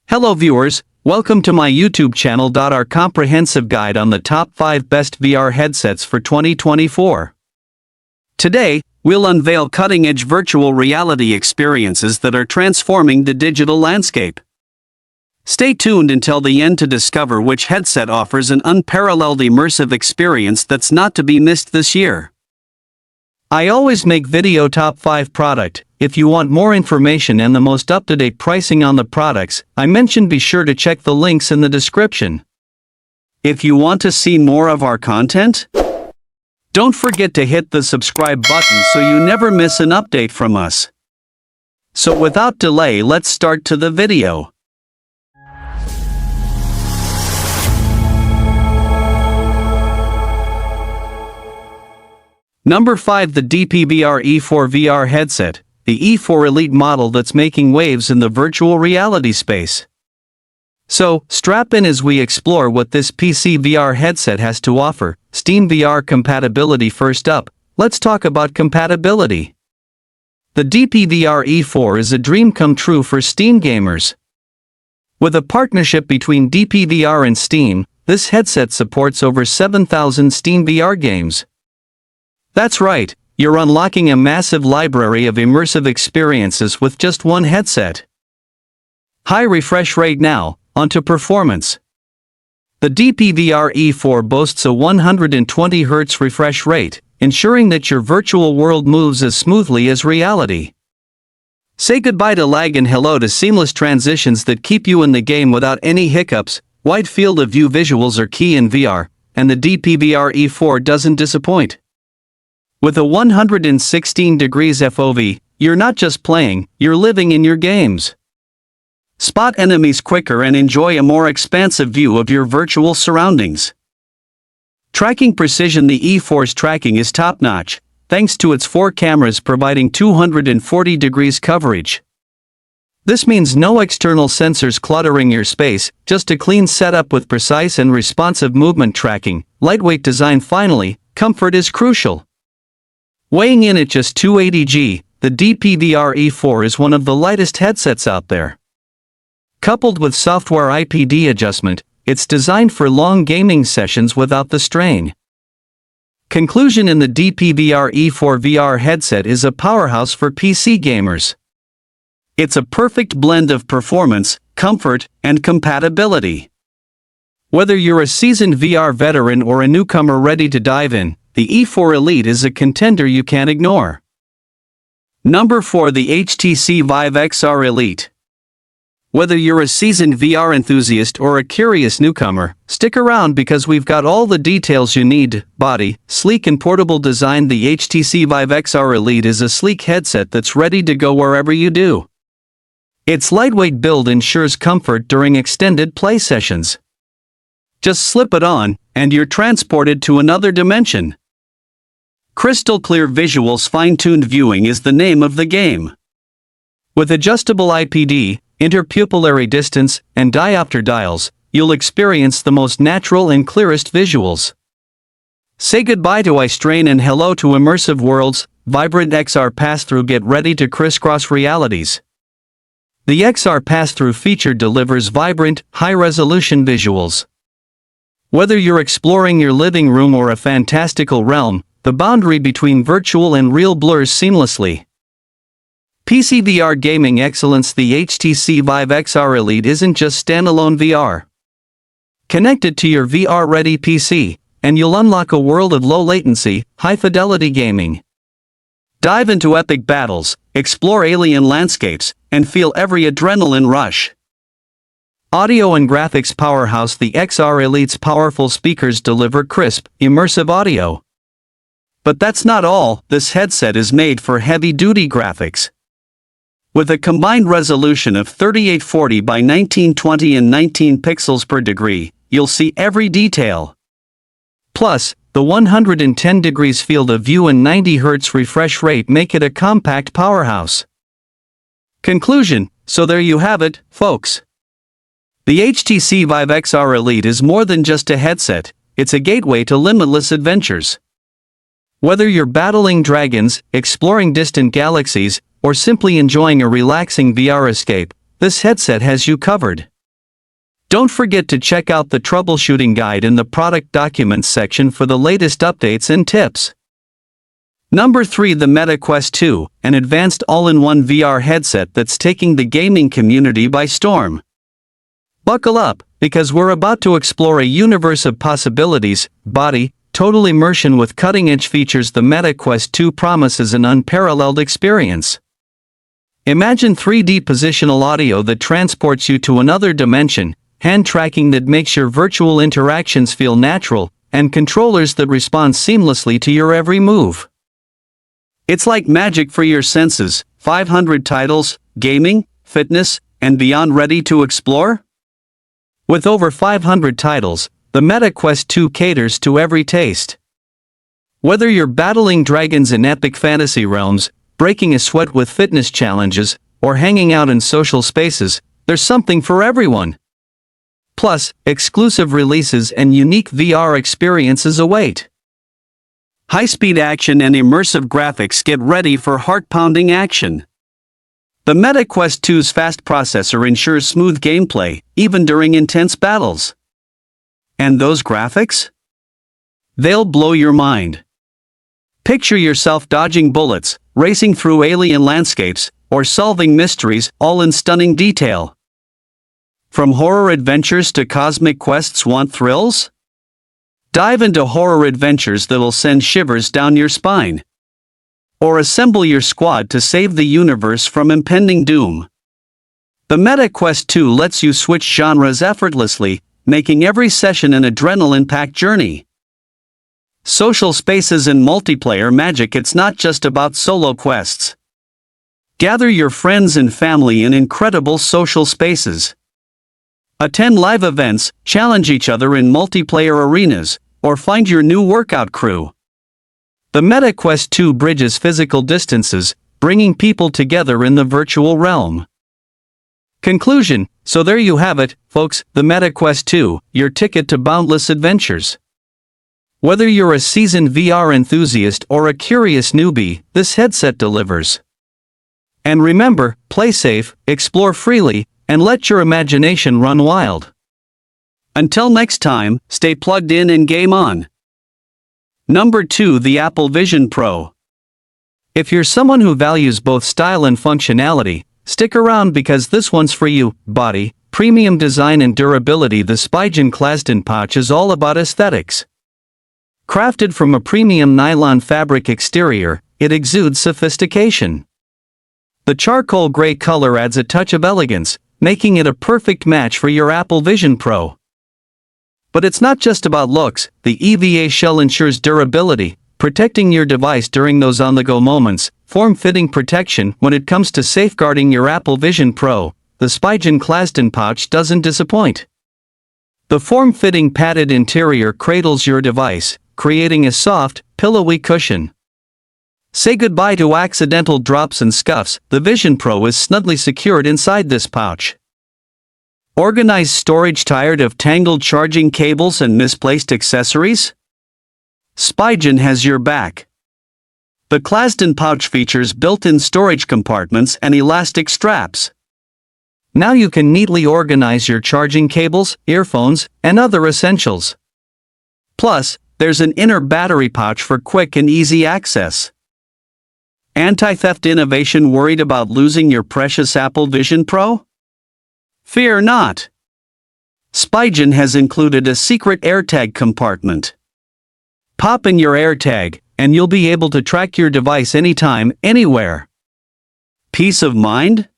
Hello viewers, welcome to my YouTube channel. Our comprehensive guide on the top 5 best VR headsets for 2024. Today, we'll unveil cutting-edge virtual reality experiences that are transforming the digital landscape. Stay tuned until the end to discover which headset offers an unparalleled immersive experience that's not to be missed this year. I always make video top 5 product. If you want more information and the most up-to-date pricing on the products I mentioned, be sure to check the links in the description. If you want to see more of our content, don't forget to hit the subscribe button so you never miss an update from us. So without delay, let's start to the video. Number 5. The DPVR E4 VR headset, the E4 Elite model that's making waves in the virtual reality space. So, strap in as we explore what this PC VR headset has to offer. Steam VR compatibility. First up, let's talk about compatibility. The DPVR E4 is a dream come true for Steam gamers. With a partnership between DPVR and Steam, this headset supports over 7,000 Steam VR games. That's right, you're unlocking a massive library of immersive experiences with just one headset. High refresh rate. Now, onto performance. The DPVR E4 boasts a 120 Hz refresh rate, ensuring that your virtual world moves as smoothly as reality. Say goodbye to lag and hello to seamless transitions that keep you in the game without any hiccups. Wide field of view visuals are key in VR, and the DPVR E4 doesn't disappoint. With a 116 degrees FOV, you're not just playing, you're living in your games. Spot enemies quicker and enjoy a more expansive view of your virtual surroundings. Tracking precision. The E4's tracking is top-notch, thanks to its 4 cameras providing 240 degrees coverage. This means no external sensors cluttering your space, just a clean setup with precise and responsive movement tracking. Lightweight design. Finally, comfort is crucial. Weighing in at just 280 g, the DPVR E4 is one of the lightest headsets out there. Coupled with software IPD adjustment, it's designed for long gaming sessions without the strain. Conclusion. In the DPVR E4 VR headset is a powerhouse for PC gamers. It's a perfect blend of performance, comfort, and compatibility. Whether you're a seasoned VR veteran or a newcomer ready to dive in, the E4 Elite is a contender you can't ignore. Number 4. The HTC Vive XR Elite. Whether you're a seasoned VR enthusiast or a curious newcomer, stick around because we've got all the details you need. Body, sleek and portable design. The HTC Vive XR Elite is a sleek headset that's ready to go wherever you do. Its lightweight build ensures comfort during extended play sessions. Just slip it on, and you're transported to another dimension. Crystal clear visuals. Fine-tuned viewing is the name of the game. With adjustable IPD, interpupillary distance, and diopter dials, you'll experience the most natural and clearest visuals. Say goodbye to eye strain and hello to immersive worlds. Vibrant XR pass-through. Get ready to crisscross realities. The XR pass-through feature delivers vibrant, high-resolution visuals. Whether you're exploring your living room or a fantastical realm, the boundary between virtual and real blurs seamlessly. PC VR gaming excellence. The HTC Vive XR Elite isn't just standalone VR. Connect it to your VR-ready PC, and you'll unlock a world of low-latency, high-fidelity gaming. Dive into epic battles, explore alien landscapes, and feel every adrenaline rush. Audio and graphics powerhouse. The XR Elite's powerful speakers deliver crisp, immersive audio. But that's not all. This headset is made for heavy-duty graphics. With a combined resolution of 3840 by 1920 and 19 pixels per degree, you'll see every detail. Plus, the 110 degrees field of view and 90 Hz refresh rate make it a compact powerhouse. Conclusion. So there you have it, folks. The HTC Vive XR Elite is more than just a headset, it's a gateway to limitless adventures. Whether you're battling dragons, exploring distant galaxies, or simply enjoying a relaxing VR escape, this headset has you covered. Don't forget to check out the troubleshooting guide in the product documents section for the latest updates and tips. Number 3. The Meta Quest 2, an advanced all-in-one VR headset that's taking the gaming community by storm. Buckle up, because we're about to explore a universe of possibilities, body, total immersion with cutting-edge features. The Meta Quest 2 promises an unparalleled experience. Imagine 3D positional audio that transports you to another dimension, hand tracking that makes your virtual interactions feel natural, and controllers that respond seamlessly to your every move. It's like magic for your senses. 500 titles, gaming, fitness, and beyond ready to explore? With over 500 titles, the Meta Quest 2 caters to every taste. Whether you're battling dragons in epic fantasy realms, breaking a sweat with fitness challenges, or hanging out in social spaces, there's something for everyone. Plus, exclusive releases and unique VR experiences await. High-speed action and immersive graphics. Get ready for heart-pounding action. The Meta Quest 2's fast processor ensures smooth gameplay, even during intense battles. And those graphics? They'll blow your mind. Picture yourself dodging bullets, racing through alien landscapes, or solving mysteries, all in stunning detail. From horror adventures to cosmic quests. Want thrills? Dive into horror adventures that'll send shivers down your spine. Or assemble your squad to save the universe from impending doom. The Meta Quest 2 lets you switch genres effortlessly, making every session an adrenaline-packed journey. Social spaces and multiplayer magic. It's not just about solo quests. Gather your friends and family in incredible social spaces. Attend live events, challenge each other in multiplayer arenas, or find your new workout crew. The Meta Quest 2 bridges physical distances, bringing people together in the virtual realm. Conclusion: so there you have it, folks, the Meta Quest 2, your ticket to boundless adventures. Whether you're a seasoned VR enthusiast or a curious newbie, this headset delivers. And remember, play safe, explore freely, and let your imagination run wild. Until next time, stay plugged in and game on. Number 2. The Apple Vision Pro. If you're someone who values both style and functionality, stick around because this one's for you. Body, premium design and durability. The Spigen Clasdon pouch is all about aesthetics. Crafted from a premium nylon fabric exterior, it exudes sophistication. The charcoal gray color adds a touch of elegance, making it a perfect match for your Apple Vision Pro. But it's not just about looks. The EVA shell ensures durability, protecting your device during those on-the-go moments. Form-fitting protection. When it comes to safeguarding your Apple Vision Pro, the Spigen Clasdon pouch doesn't disappoint. The form-fitting padded interior cradles your device, creating a soft, pillowy cushion. Say goodbye to accidental drops and scuffs. The Vision Pro is snugly secured inside this pouch. Organized storage. Tired of tangled charging cables and misplaced accessories? Spigen has your back. The Clasdon pouch features built-in storage compartments and elastic straps. Now you can neatly organize your charging cables, earphones, and other essentials. Plus, there's an inner battery pouch for quick and easy access. Anti-theft innovation. Worried about losing your precious Apple Vision Pro? Fear not. Spigen has included a secret AirTag compartment. Pop in your AirTag, and you'll be able to track your device anytime, anywhere. Peace of mind?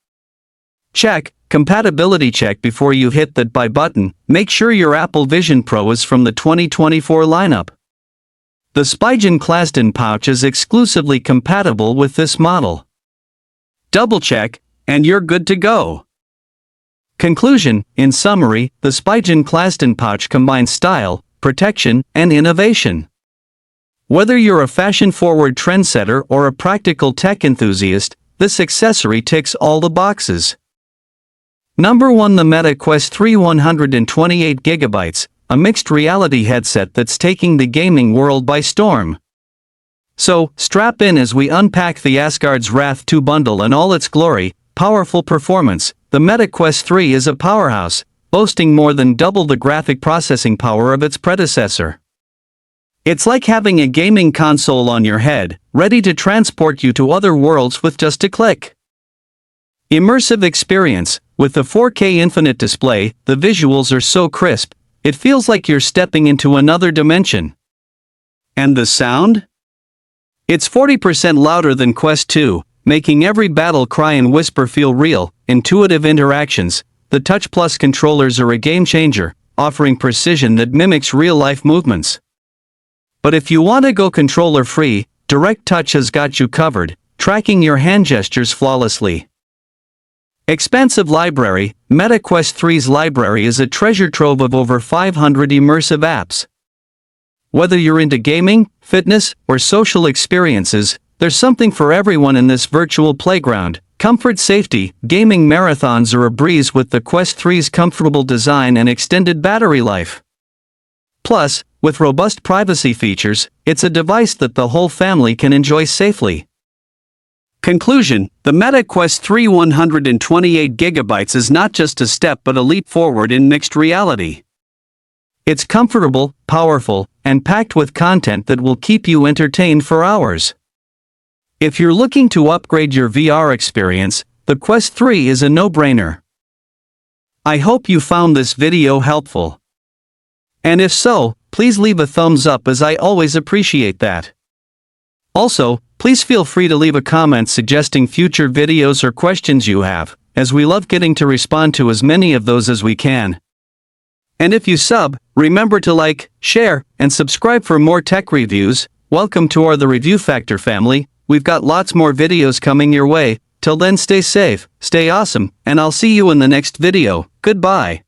Check. Compatibility check. Before you hit that buy button, make sure your Apple Vision Pro is from the 2024 lineup. The Spigen Clasdon pouch is exclusively compatible with this model. Double check, and you're good to go. Conclusion: in summary, the Spigen Clasdon pouch combines style, protection, and innovation. Whether you're a fashion-forward trendsetter or a practical tech enthusiast, this accessory ticks all the boxes. Number 1. The Meta Quest 3 128GB, a mixed reality headset that's taking the gaming world by storm. So, strap in as we unpack the Asgard's Wrath 2 bundle in all its glory, powerful performance. The Meta Quest 3 is a powerhouse, boasting more than double the graphic processing power of its predecessor. It's like having a gaming console on your head, ready to transport you to other worlds with just a click. Immersive experience. With the 4K infinite display, the visuals are so crisp, it feels like you're stepping into another dimension. And the sound? It's 40% louder than Quest 2, making every battle cry and whisper feel real. Intuitive interactions. The Touch Plus controllers are a game changer, offering precision that mimics real-life movements. But if you want to go controller-free, Direct Touch has got you covered, tracking your hand gestures flawlessly. Expansive library. Meta Quest 3's library is a treasure trove of over 500 immersive apps. Whether you're into gaming, fitness, or social experiences, there's something for everyone in this virtual playground. Comfort, safety. Gaming marathons are a breeze with the Quest 3's comfortable design and extended battery life. Plus, with robust privacy features, it's a device that the whole family can enjoy safely. Conclusion. The Meta Quest 3 128GB is not just a step but a leap forward in mixed reality. It's comfortable, powerful, and packed with content that will keep you entertained for hours. If you're looking to upgrade your VR experience, the Quest 3 is a no-brainer. I hope you found this video helpful. And if so, please leave a thumbs up as I always appreciate that. Also, please feel free to leave a comment suggesting future videos or questions you have, as we love getting to respond to as many of those as we can. And if you sub, remember to like, share, and subscribe for more tech reviews. Welcome to our The Review Factor family. We've got lots more videos coming your way. Till then, stay safe, stay awesome, and I'll see you in the next video. Goodbye.